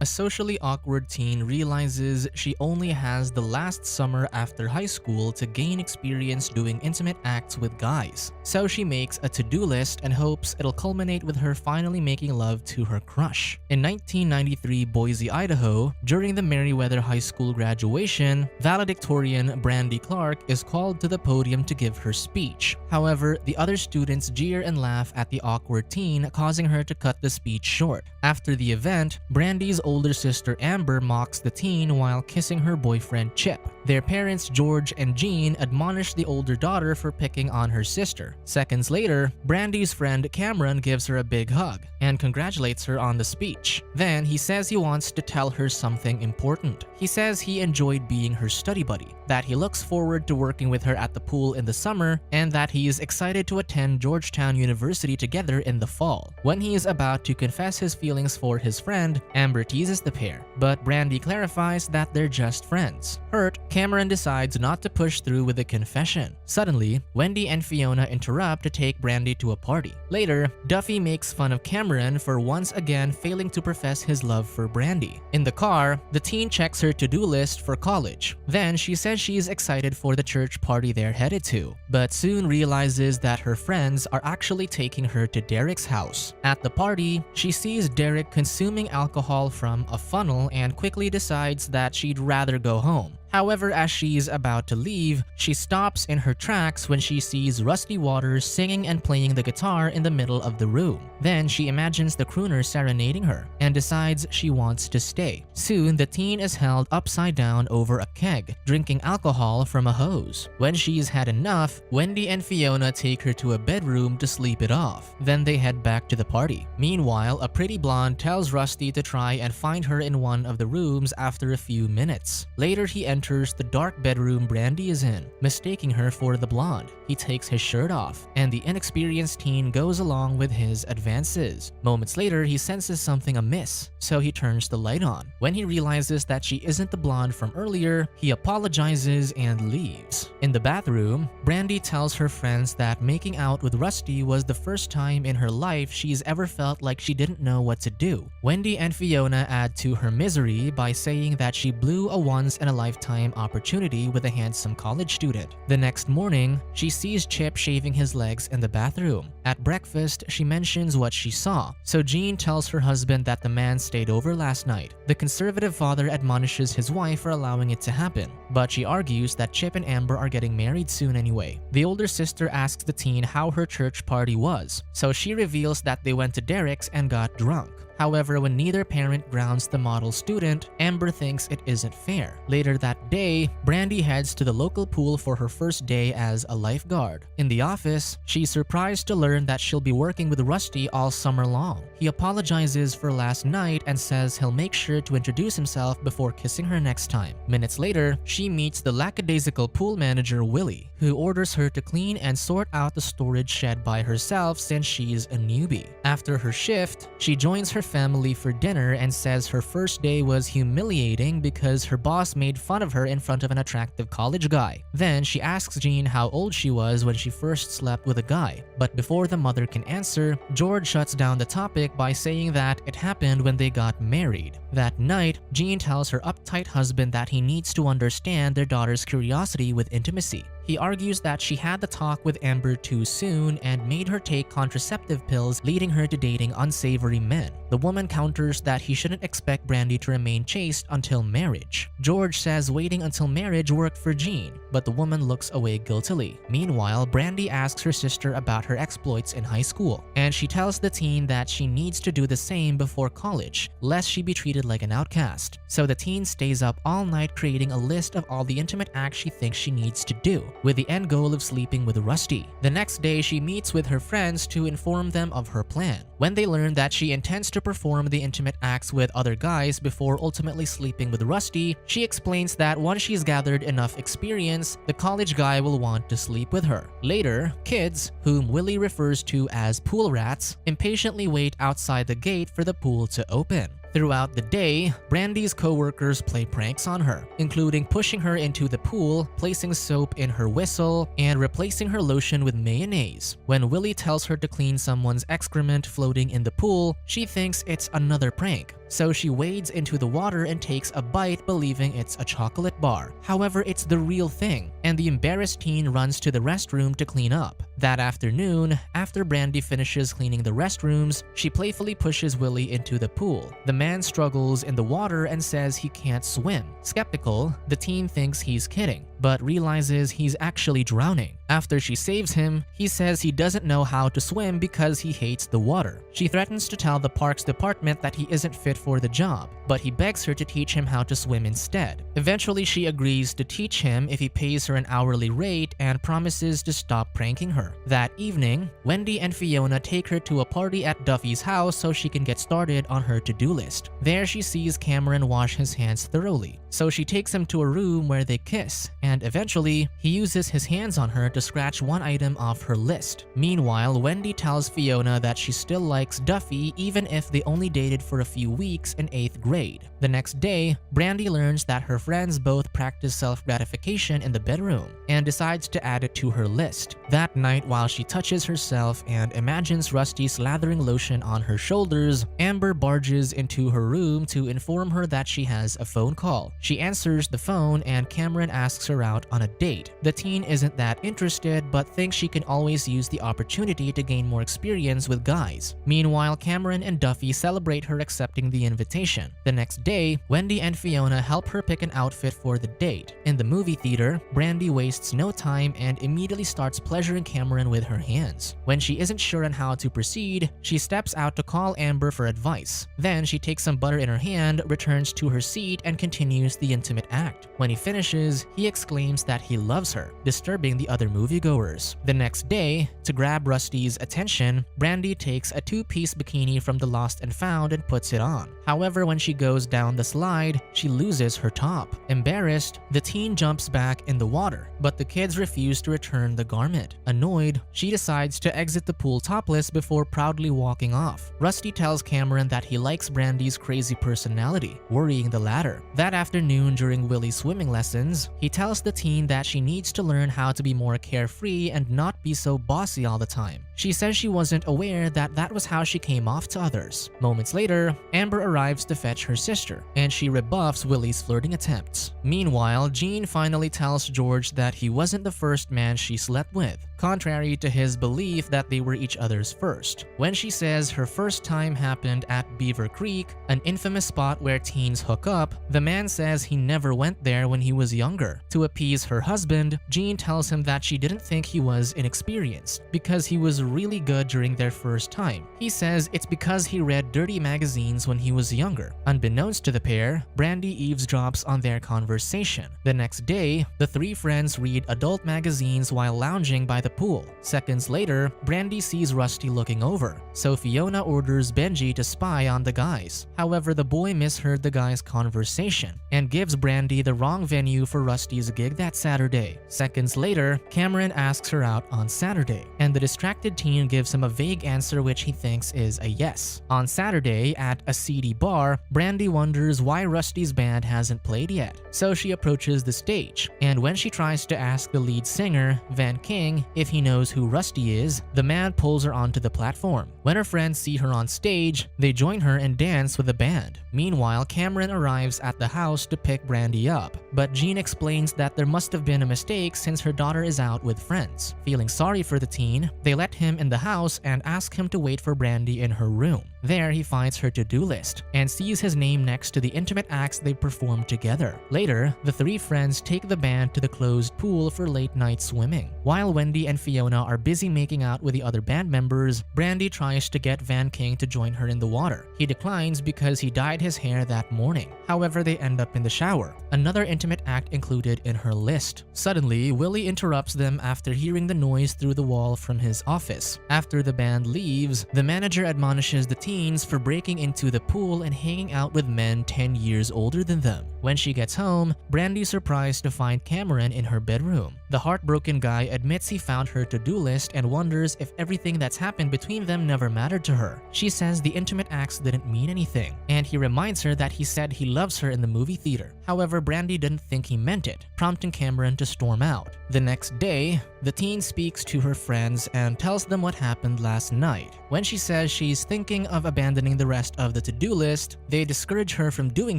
socially awkward teen realizes she only has the last summer after high school to gain experience doing intimate acts with guys. So she makes a to-do list and hopes it'll culminate with her finally making love to her crush. In 1993 Boise, Idaho, during the Meriwether High School graduation, valedictorian Brandy Klark is called to the podium to give her speech. However, the other students jeer and laugh at the awkward teen, causing her to cut the speech short. After the event, Brandy's older sister Amber mocks the teen while kissing her boyfriend Chip. Their parents George and Jean admonish the older daughter for picking on her sister. Seconds later, Brandy's friend Cameron gives her a big hug and congratulates her on the speech. Then he says he wants to tell her something important. He says he enjoyed being her study buddy, that he looks forward to working with her at the pool in the summer, and that he is excited to attend Georgetown University together in the fall. When he is about to confess his feelings for his friend, Amber teases the pair, but Brandy clarifies that they're just friends. Hurt, Cameron decides not to push through with the confession. Suddenly, Wendy and Fiona interrupt to take Brandy to a party. Later, Duffy makes fun of Cameron for once again failing to profess his love for Brandy. In the car, the teen checks her to-do list for college. Then she says she's excited for the church party they're headed to, but soon realizes that her friends are actually taking her to Derek's house. At the party, she sees Derek consuming alcohol from a funnel and quickly decides that she'd rather go home. However, as she's about to leave, she stops in her tracks when she sees Rusty Waters singing and playing the guitar in the middle of the room. Then she imagines the crooner serenading her and decides she wants to stay. Soon, the teen is held upside down over a keg, drinking alcohol from a hose. When she's had enough, Wendy and Fiona take her to a bedroom to sleep it off. Then they head back to the party. Meanwhile, a pretty blonde tells Rusty to try and find her in one of the rooms after a few minutes. Later, he enters the dark bedroom Brandy is in, mistaking her for the blonde. He takes his shirt off, and the inexperienced teen goes along with his advances. Moments later, he senses something amiss, so he turns the light on. When he realizes that she isn't the blonde from earlier, he apologizes and leaves. In the bathroom, Brandy tells her friends that making out with Rusty was the first time in her life she's ever felt like she didn't know what to do. Wendy and Fiona add to her misery by saying that she blew a once-in-a-lifetime opportunity with a handsome college student. The next morning, she sees Chip shaving his legs in the bathroom. At breakfast, she mentions what she saw, so Jean tells her husband that the man stayed over last night. The conservative father admonishes his wife for allowing it to happen, but she argues that Chip and Amber are getting married soon anyway. The older sister asks the teen how her church party was, so she reveals that they went to Derek's and got drunk. However, when neither parent grounds the model student, Amber thinks it isn't fair. Later that day, Brandy heads to the local pool for her first day as a lifeguard. In the office, she's surprised to learn that she'll be working with Rusty all summer long. He apologizes for last night and says he'll make sure to introduce himself before kissing her next time. Minutes later, she meets the lackadaisical pool manager Willie, who orders her to clean and sort out the storage shed by herself since she's a newbie. After her shift, she joins her family for dinner and says her first day was humiliating because her boss made fun of her in front of an attractive college guy. Then she asks Jean how old she was when she first slept with a guy, but before the mother can answer, George shuts down the topic by saying that it happened when they got married. That night, Jean tells her uptight husband that he needs to understand their daughter's curiosity with intimacy. He argues that she had the talk with Amber too soon and made her take contraceptive pills, leading her to dating unsavory men. The woman counters that he shouldn't expect Brandy to remain chaste until marriage. George says waiting until marriage worked for Jean, but the woman looks away guiltily. Meanwhile, Brandy asks her sister about her exploits in high school, and she tells the teen that she needs to do the same before college, lest she be treated like an outcast. So the teen stays up all night creating a list of all the intimate acts she thinks she needs to do, with the end goal of sleeping with Rusty. The next day, she meets with her friends to inform them of her plan. When they learn that she intends to perform the intimate acts with other guys before ultimately sleeping with Rusty, she explains that once she's gathered enough experience, the college guy will want to sleep with her. Later, kids, whom Willie refers to as pool rats, impatiently wait outside the gate for the pool to open. Throughout the day, Brandy's co-workers play pranks on her, including pushing her into the pool, placing soap in her whistle, and replacing her lotion with mayonnaise. When Willie tells her to clean someone's excrement floating in the pool, she thinks it's another prank, so she wades into the water and takes a bite believing it's a chocolate bar. However, it's the real thing, and the embarrassed teen runs to the restroom to clean up. That afternoon, after Brandy finishes cleaning the restrooms, she playfully pushes Willie into the pool. The man struggles in the water and says he can't swim. Skeptical, the teen thinks he's kidding, but realizes he's actually drowning. After she saves him, he says he doesn't know how to swim because he hates the water. She threatens to tell the parks department that he isn't fit for the job, but he begs her to teach him how to swim instead. Eventually, she agrees to teach him if he pays her an hourly rate and promises to stop pranking her. That evening, Wendy and Fiona take her to a party at Duffy's house so she can get started on her to-do list. There, she sees Cameron wash his hands thoroughly, so she takes him to a room where they kiss, and eventually, he uses his hands on her to scratch one item off her list. Meanwhile, Wendy tells Fiona that she still likes Duffy even if they only dated for a few weeks in 8th grade. The next day, Brandy learns that her friends both practice self-gratification in the bedroom and decides to add it to her list. That night, while she touches herself and imagines Rusty slathering lotion on her shoulders, Amber barges into her room to inform her that she has a phone call. She answers the phone and Cameron asks her out on a date. The teen isn't that interested but thinks she can always use the opportunity to gain more experience with guys. Meanwhile, Cameron and Duffy celebrate her accepting the invitation. The next day, Wendy and Fiona help her pick an outfit for the date. In the movie theater, Brandy wastes no time and immediately starts pleasuring Cameron with her hands. When she isn't sure on how to proceed, she steps out to call Amber for advice. Then she takes some butter in her hand, returns to her seat, and continues the intimate act. When he finishes, he exclaims that he loves her, disturbing the other moviegoers. The next day, to grab Rusty's attention, Brandy takes a two-piece bikini from the Lost and Found and puts it on. However, when she goes down the slide, she loses her top. Embarrassed, the teen jumps back in the water, but the kids refuse to return the garment. Annoyed, she decides to exit the pool topless before proudly walking off. Rusty tells Cameron that he likes Brandy's crazy personality, worrying the latter. That afternoon, during Willie's swimming lessons, he tells the teen that she needs to learn how to be more carefree and not be so bossy all the time. She says she wasn't aware that that was how she came off to others. Moments later, Amber arrives to fetch her sister, and she rebuffs Willie's flirting attempts. Meanwhile, Jean finally tells George that he wasn't the first man she slept with, contrary to his belief that they were each other's first. When she says her first time happened at Beaver Creek, an infamous spot where teens hook up, the man says he never went there when he was younger. To appease her husband, Jean tells him that she didn't think he was inexperienced because he was really good during their first time. He says it's because he read dirty magazines when he was younger. Unbeknownst to the pair, Brandy eavesdrops on their conversation. The next day, the three friends read adult magazines while lounging by the pool. Seconds later, Brandy sees Rusty looking over, so Fiona orders Benji to spy on the guys. However, the boy misheard the guys' conversation and gives Brandy the wrong venue for Rusty's gig that Saturday. Seconds later, Cameron asks her out on Saturday, and the distracted teen gives him a vague answer which he thinks is a yes. On Saturday, at a seedy bar, Brandy wonders why Rusty's band hasn't played yet, so she approaches the stage, and when she tries to ask the lead singer, Van King, if he knows who Rusty is, the man pulls her onto the platform. When her friends see her on stage, they join her and dance with the band. Meanwhile, Cameron arrives at the house to pick Brandy up, but Jean explains that there must have been a mistake since her daughter is out with friends. Feeling sorry for the teen, they let him in the house and ask him to wait for Brandy in her room. There, he finds her to-do list and sees his name next to the intimate acts they performed together. Later, the three friends take the band to the closed pool for late-night swimming. While Wendy and Fiona are busy making out with the other band members, Brandy tries to get Van King to join her in the water. He declines because he dyed his hair that morning. However, they end up in the shower, another intimate act included in her list. Suddenly, Willie interrupts them after hearing the noise through the wall from his office. After the band leaves, the manager admonishes the teens for breaking into the pool and hanging out with men 10 years older than them. When she gets home, Brandy's surprised to find Cameron in her bedroom. The heartbroken guy admits he found her to-do list and wonders if everything that's happened between them never mattered to her. She says the intimate acts didn't mean anything, and he reminds her that he said he loves her in the movie theater. However, Brandy didn't think he meant it, prompting Cameron to storm out. The next day, the teen speaks to her friends and tells them what happened last night. When she says she's thinking of abandoning the rest of the to-do list, they discourage her from doing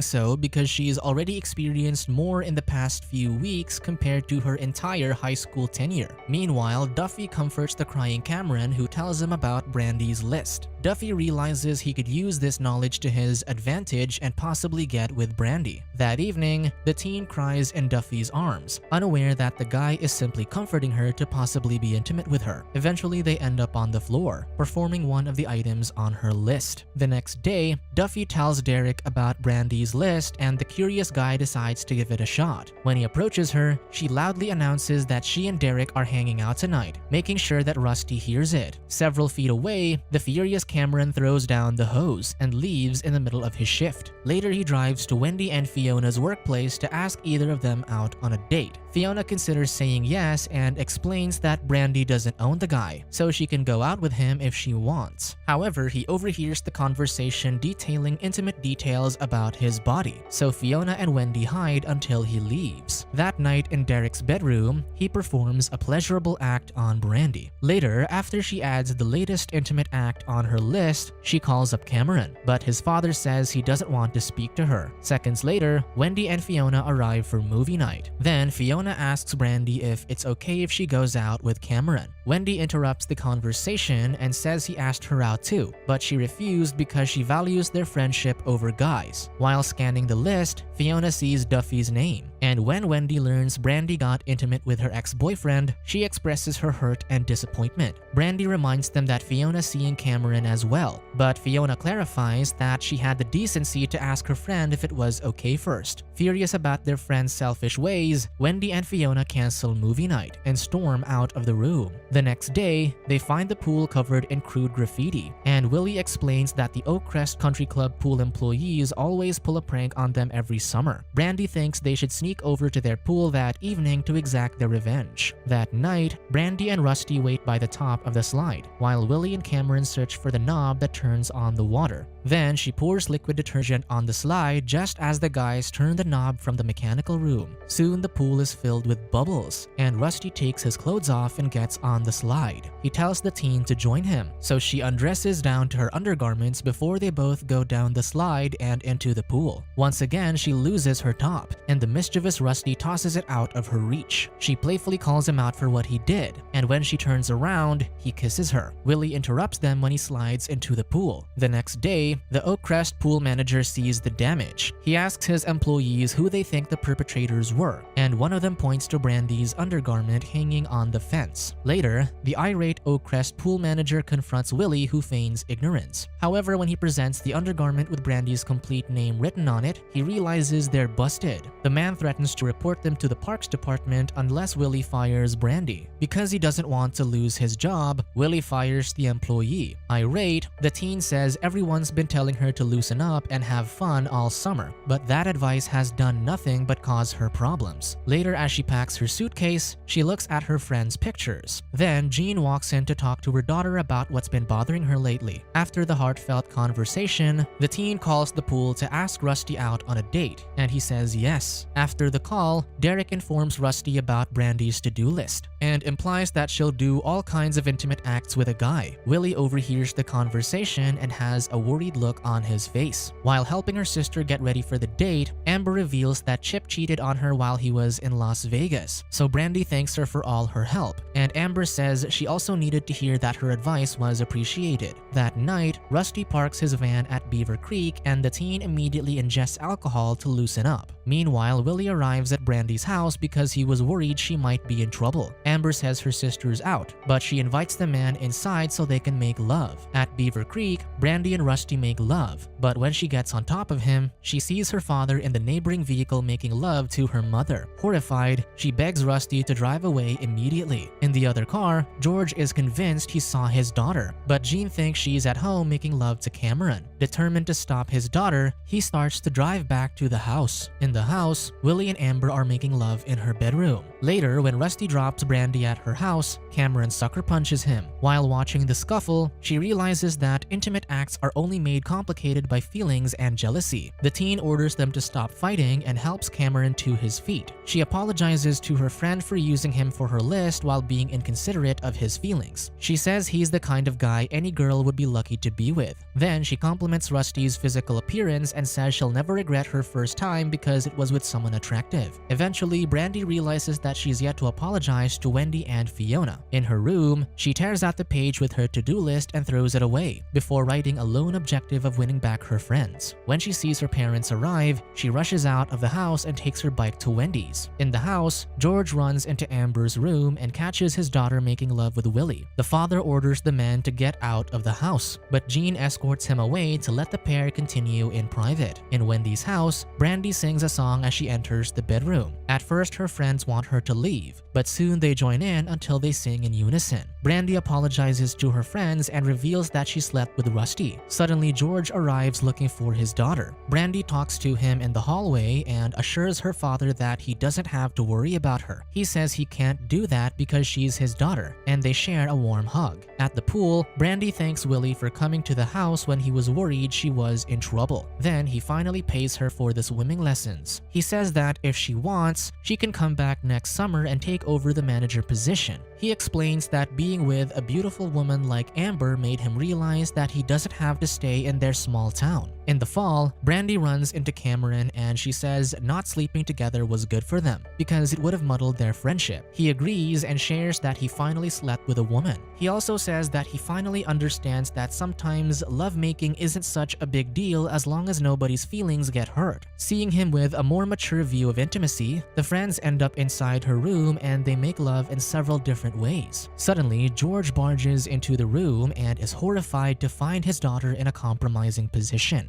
so because she's already experienced more in the past few weeks compared to her entire high school tenure. Meanwhile, Duffy comforts the crying Cameron, who tells him about Brandy's list. Duffy realizes he could use this knowledge to his advantage and possibly get with Brandy. That evening, the teen cries in Duffy's arms, unaware that the guy is simply comforting her to possibly be intimate with her. Eventually, they end up on the floor, performing one of the items on her list. The next day, Duffy tells Derek about Brandy's list, and the curious guy decides to give it a shot. When he approaches her, she loudly announces that she and Derek are hanging out tonight, making sure that Rusty hears it. Several feet away, the furious Cameron throws down the hose and leaves in the middle of his shift. Later, he drives to Wendy and Fiona's workplace to ask either of them out on a date. Fiona considers saying yes and explains that Brandy doesn't own the guy, so she can go out with him if she wants. However, he overhears the conversation detailing intimate details about his body, so Fiona and Wendy hide until he leaves. That night in Derek's bedroom, he performs a pleasurable act on Brandy. Later, after she adds the latest intimate act on her list, she calls up Cameron, but his father says he doesn't want to speak to her. Seconds later, Wendy and Fiona arrive for movie night. Then Fiona asks Brandy if it's okay if she goes out with Cameron. Wendy interrupts the conversation and says he asked her out too, but she refused because she values their friendship over guys. While scanning the list, Fiona sees Duffy's name, and when Wendy learns Brandy got intimate with her ex-boyfriend, she expresses her hurt and disappointment. Brandy reminds them that Fiona's seeing Cameron as well, but Fiona clarifies that she had the decency to ask her friend if it was okay first. Furious about their friend's selfish ways, Wendy and Fiona cancel movie night and storm out of the room. The next day, they find the pool covered in crude graffiti, and Willie explains that the Oakcrest Country Club pool employees always pull a prank on them every summer. Brandy thinks they should sneak over to their pool that evening to exact their revenge. That night, Brandy and Rusty wait by the top of the slide, while Willie and Cameron search for the knob that turns on the water. Then she pours liquid detergent on the slide just as the guys turn the knob from the mechanical room. Soon the pool is filled with bubbles, and Rusty takes his clothes off and gets on the slide. He tells the teen to join him, so she undresses down to her undergarments before they both go down the slide and into the pool. Once again, she loses her top, and the mischievous Rusty tosses it out of her reach. She playfully calls him out for what he did, and when she turns around, he kisses her. Willie interrupts them when he slides into the pool. The next day, the Oakcrest pool manager sees the damage. He asks his employees who they think the perpetrators were, and one of them points to Brandy's undergarment hanging on the fence. Later, the irate Oakcrest pool manager confronts Willie, who feigns ignorance. However, when he presents the undergarment with Brandy's complete name written on it, he realizes they're busted. The man threatens to report them to the parks department unless Willie fires Brandy. Because he doesn't want to lose his job, Willie fires the employee. Irate, the teen says everyone's been telling her to loosen up and have fun all summer, but that advice has done nothing but cause her problems. Later, as she packs her suitcase, she looks at her friend's pictures. Then Jean walks in to talk to her daughter about what's been bothering her lately. After the heartfelt conversation, the teen calls the pool to ask Rusty out on a date, and he says yes. After the call, Derek informs Rusty about Brandy's to-do list and implies that she'll do all kinds of intimate acts with a guy. Willie overhears the conversation and has a worried look on his face. While helping her sister get ready for the date, Amber reveals that Chip cheated on her while he was in Las Vegas, so Brandy thanks her for all her help, and Amber says she also needed to hear that her advice was appreciated. That night, Rusty parks his van at Beaver Creek, and the teen immediately ingests alcohol to loosen up. Meanwhile, Willie arrives at Brandy's house because he was worried she might be in trouble. Amber says her sister's out, but she invites the man inside so they can make love. At Beaver Creek, Brandy and Rusty make love, but when she gets on top of him, she sees her father in the neighboring vehicle making love to her mother. Horrified, she begs Rusty to drive away immediately. In the other car, George is convinced he saw his daughter, but Jean thinks she's at home making love to Cameron. Determined to stop his daughter, he starts to drive back to the house. In the the house, Willie and Amber are making love in her bedroom. Later, when Rusty drops Brandy at her house, Cameron sucker punches him. While watching the scuffle, she realizes that intimate acts are only made complicated by feelings and jealousy. The teen orders them to stop fighting and helps Cameron to his feet. She apologizes to her friend for using him for her list while being inconsiderate of his feelings. She says he's the kind of guy any girl would be lucky to be with. Then she compliments Rusty's physical appearance and says she'll never regret her first time because it was with someone attractive. Eventually, Brandy realizes that she's yet to apologize to Wendy and Fiona. In her room, she tears out the page with her to-do list and throws it away, before writing a lone objective of winning back her friends. When she sees her parents arrive, she rushes out of the house and takes her bike to Wendy's. In the house, George runs into Amber's room and catches his daughter making love with Willie. The father orders the man to get out of the house, but Jean escorts him away to let the pair continue in private. In Wendy's house, Brandy sings a song as she enters the bedroom. At first, her friends want her to leave, but soon they join in until they sing in unison. Brandy apologizes to her friends and reveals that she slept with Rusty. Suddenly, George arrives looking for his daughter. Brandy talks to him in the hallway and assures her father that he doesn't have to worry about her. He says he can't do that because she's his daughter, and they share a warm hug. At the pool, Brandy thanks Willie for coming to the house when he was worried she was in trouble. Then he finally pays her for the swimming lessons. He says that if she wants, she can come back next summer and take over the manager position. He explains that being with a beautiful woman like Amber made him realize that he doesn't have to stay in their small town. In the fall, Brandy runs into Cameron and she says not sleeping together was good for them because it would have muddled their friendship. He agrees and shares that he finally slept with a woman. He also says that he finally understands that sometimes lovemaking isn't such a big deal as long as nobody's feelings get hurt. Seeing him with a more mature view of intimacy, the friends end up inside her room and they make love in several different ways. Suddenly, George barges into the room and is horrified to find his daughter in a compromising position.